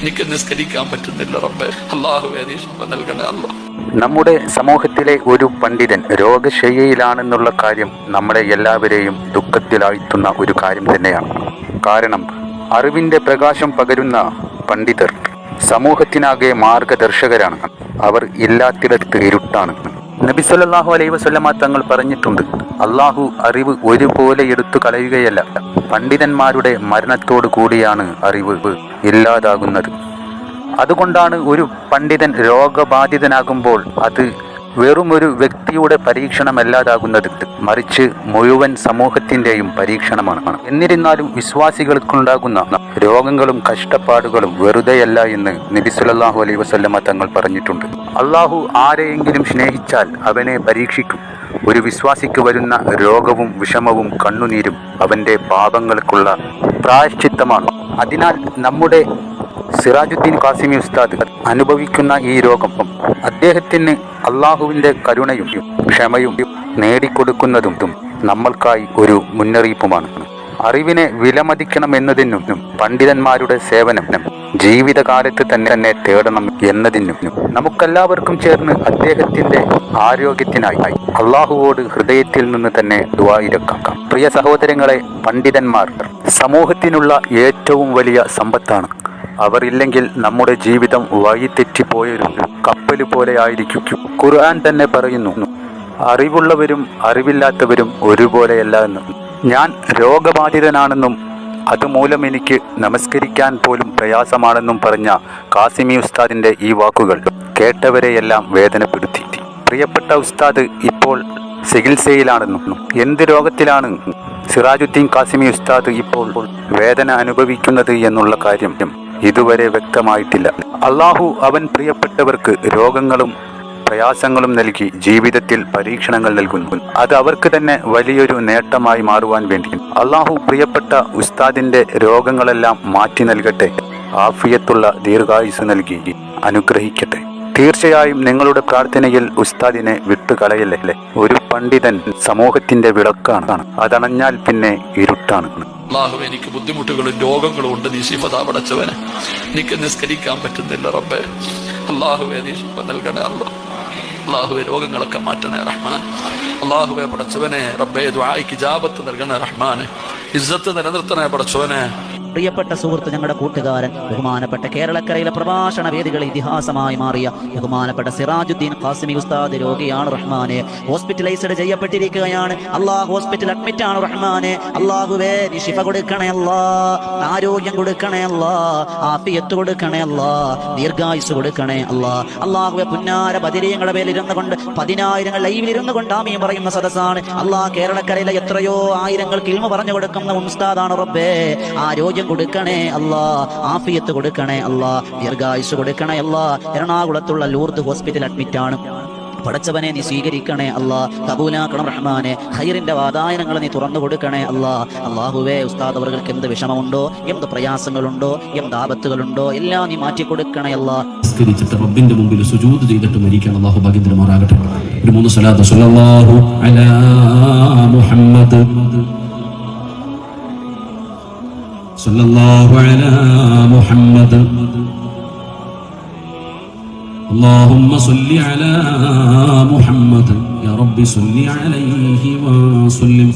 എനിക്ക് നിസ്കരിക്കാൻ പറ്റുന്നില്ല റബ്ബേ. അല്ലാഹുവേ നീ ശിഫ നൽകണേ അല്ലാഹ്. നമ്മുടെ സമൂഹത്തിലെ ഒരു പണ്ഡിതൻ രോഗശയ്യയിലാണെന്നുള്ള കാര്യം നമ്മളെ എല്ലാവരെയും ദുഃഖത്തിലാഴ്ത്തുന്ന ഒരു കാര്യം തന്നെയാണ്. കാരണം അറിവിൻ്റെ പ്രകാശം പകരുന്ന പണ്ഡിതർ സമൂഹത്തിനാകെ മാർഗദർശകരാണ്. അവർ ഇല്ലാത്തിടത്ത് ഇരുട്ടാണ്. നബി സല്ലല്ലാഹു അലൈഹി വസല്ലമ തങ്ങൾ പറഞ്ഞിട്ടുണ്ട്, അള്ളാഹു അറിവ് ഒരുപോലെ എടുത്തു കളയുകയല്ല, പണ്ഡിതന്മാരുടെ മരണത്തോടു കൂടിയാണ് അറിവ് ഇല്ലാതാകുന്നത്. അതുകൊണ്ടാണ് ഒരു പണ്ഡിതൻ രോഗബാധിതനാകുമ്പോൾ അത് വെറുമൊരു വ്യക്തിയുടെ പരീക്ഷണമല്ലാതാകുന്നത്, മറിച്ച് മുഴുവൻ സമൂഹത്തിൻ്റെയും പരീക്ഷണമാണ്. എന്നിരുന്നാലും വിശ്വാസികൾക്കുണ്ടാകുന്ന രോഗങ്ങളും കഷ്ടപ്പാടുകളും വെറുതെയല്ല എന്ന് നബി സല്ലല്ലാഹു അലൈഹി വസല്ലമ തങ്ങൾ പറഞ്ഞിട്ടുണ്ട്. അള്ളാഹു ആരെയെങ്കിലും സ്നേഹിച്ചാൽ അവനെ പരീക്ഷിക്കും. ഒരു വിശ്വാസിക്ക് വരുന്ന രോഗവും വിഷമവും കണ്ണുനീരും അവൻ്റെ പാപങ്ങൾക്കുള്ള പ്രായശ്ചിത്തമാണ്. അതിനാൽ നമ്മുടെ സിറാജുദ്ദീൻ ഖാസിമി ഉസ്താദ് അനുഭവിക്കുന്ന ഈ രോഗം അദ്ദേഹത്തിന് അള്ളാഹുവിൻ്റെ കരുണയും ക്ഷമയും നേടിക്കൊടുക്കുന്നതും നമ്മൾക്കായി ഒരു മുന്നറിയിപ്പുമാണ്. അറിവിനെ വിലമതിക്കണമെന്നതിനും പണ്ഡിതന്മാരുടെ സേവനം ജീവിതകാലത്ത് തന്നെ തേടണം എന്നതിനും നമുക്കെല്ലാവർക്കും ചേർന്ന് അദ്ദേഹത്തിൻ്റെ ആരോഗ്യത്തിനായി അള്ളാഹുവോട് ഹൃദയത്തിൽ നിന്ന് തന്നെ ദുആയിരക്കാം. പ്രിയ സഹോദരങ്ങളെ, പണ്ഡിതന്മാർ സമൂഹത്തിനുള്ള ഏറ്റവും വലിയ സമ്പത്താണ്. അവർ ഇല്ലെങ്കിൽ നമ്മുടെ ജീവിതം വഴിതെറ്റിപ്പോയൊരു കപ്പൽ പോലെ ആയിരിക്കും. ഖുർആൻ തന്നെ പറയുന്നു, അറിവുള്ളവരും അറിവില്ലാത്തവരും ഒരുപോലെയല്ല എന്ന്. ഞാൻ രോഗബാധിതനാണെന്നും അതുമൂലം എനിക്ക് നമസ്കരിക്കാൻ പോലും പ്രയാസമാണെന്നും പറഞ്ഞ ഖാസിമി ഉസ്താദിൻ്റെ ഈ വാക്കുകൾ കേട്ടവരെയെല്ലാം വേദനപ്പെടുത്തി. പ്രിയപ്പെട്ട ഉസ്താദ് ഇപ്പോൾ ചികിത്സയിലാണെന്നും എന്ത് രോഗത്തിലാണ് സിറാജുദ്ദീൻ ഖാസിമി ഉസ്താദ് ഇപ്പോൾ വേദന അനുഭവിക്കുന്നത് എന്നുള്ള കാര്യം ഇതുവരെ വ്യക്തമായിട്ടില്ല. അള്ളാഹു അവൻ പ്രിയപ്പെട്ടവർക്ക് രോഗങ്ങളും പ്രയാസങ്ങളും നൽകി ജീവിതത്തിൽ പരീക്ഷണങ്ങൾ നൽകുന്നു. അത് അവർക്ക് തന്നെ വലിയൊരു നേട്ടമായി മാറുവാൻ വേണ്ടി അള്ളാഹു പ്രിയപ്പെട്ട ഉസ്താദിൻ്റെ രോഗങ്ങളെല്ലാം മാറ്റി നൽകട്ടെ, ആഫിയത്തുള്ള ദീർഘായുസ് നൽകി അനുഗ്രഹിക്കട്ടെ. തീർച്ചയായും നിങ്ങളുടെ പ്രാർത്ഥനയിൽ ഉസ്താദിനെ വിട്ടുകളയല്ലേ. ഒരു പണ്ഡിതൻ സമൂഹത്തിന്റെ വിളക്കാണ്, അതണഞ്ഞാൽ പിന്നെ ഇരുട്ടാണ്. അല്ലാഹുവേ എനിക്ക് ബുദ്ധിമുട്ടുകളും രോഗങ്ങളും ഉണ്ട്, നീ ശിഫ പടച്ചവനെ. എനിക്ക് നിസ്കരിക്കാൻ പറ്റുന്നില്ല റബ്ബേ. അല്ലാഹുവേ നീ ശിഫ നൽകണേ അല്ലാഹ്. അല്ലാഹുവേ രോഗങ്ങളൊക്കെ മാറ്റണേ റഹ്മാൻ. അല്ലാഹുവേ പടച്ചവനെ റബ്ബേ ദുആയിക്ക് ഇജാബത്ത് നൽകണേ റഹ്മാൻ. ഇസ്സത്ത് നിലനിർത്തണേ പടച്ചവനെ. പ്രിയപ്പെട്ട സുഹൃത്ത്, ഞങ്ങളുടെ കൂട്ടുകാരൻ, ബഹുമാനപ്പെട്ട കേരളക്കരയിലെ പ്രഭാഷണ വേദികളെ ഇതിഹാസമായി മാറിയ ബഹുമാനപ്പെട്ട സിറാജുദ്ദീൻ ഖാസിമി ഉസ്താദ് രോഗിയാണ് റഹ്മാനെ. ഹോസ്പിറ്റലൈസ്ഡ് ചെയ്യപ്പെട്ടിരിക്കുകയാണ്. അള്ളാഹ് ഹോസ്പിറ്റൽ അഡ്മിറ്റ് ആണ് റഹ്മാനെ. അള്ളാഹുവേ നീ ശിഫ കൊടുക്കണേ അല്ലാ, ആരോഗ്യം കൊടുക്കണേ അല്ലാ, ആഫിയത്ത് കൊടുക്കണേ അല്ലാ, ദീർഘായുസ് കൊടുക്കണേ അല്ലാ. അള്ളാഹുവെ പുന്നാര ബദിരീങ്ങളുടെ പേരിൽ ഇരുന്നു കൊണ്ട് 10,000 ലൈവിൽ ഇരുന്നു കൊണ്ട് ആമീൻ പറയുന്ന സദസ്സാണ്. അള്ളാഹ് കേരളക്കരയിലെ എത്രയോ ആയിരങ്ങൾക്ക് ഇൽമ പറഞ്ഞു കൊടുക്കുന്ന ഉസ്താദാണ് റബ്ബേ. ആരോഗ്യം കൊടുക്കണേ അല്ലാ, ആഫിയത്ത് കൊടുക്കണേ അല്ലാ, ദീർഘായുസ് കൊടുക്കണേ അല്ലാ. എറണാകുളത്തുള്ള ലൂർദ് ഹോസ്പിറ്റൽ അഡ്മിറ്റ് ആണ്. പടച്ചവനെ നീ സ്വീകരിക്കണേ അല്ലാ, കബൂലാക്കണം റഹ്മാനെ. ഖൈറിന്റെ വാതായനങ്ങൾ നീ തുറന്നു കൊടുക്കണേ അല്ലാ. അല്ലാഹുവേ ഉസ്താദ് അവർക്ക് എന്ത് വിഷമമുണ്ടോ, എന്ത് പ്രയാസങ്ങളുണ്ടോ, എന്ത് ആപത്തുകളുണ്ടോ എല്ലാം നീ മാറ്റി കൊടുക്കണേ അല്ലാ. റബ്ബിന്റെ മുമ്പിൽ സുജൂദ് ചെയ്തിട്ട് മരിക്കാൻ അല്ലാഹു ഭാഗ്യമാറാകട്ടെ. ഒരു 3 സ്വലാത്ത് സ്വല്ലല്ലാഹു അലാ മുഹമ്മദ് സല്ലല്ലാഹു അലാ മുഹമ്മദ് اللهم صل على محمد يا رب صل عليه وسلم.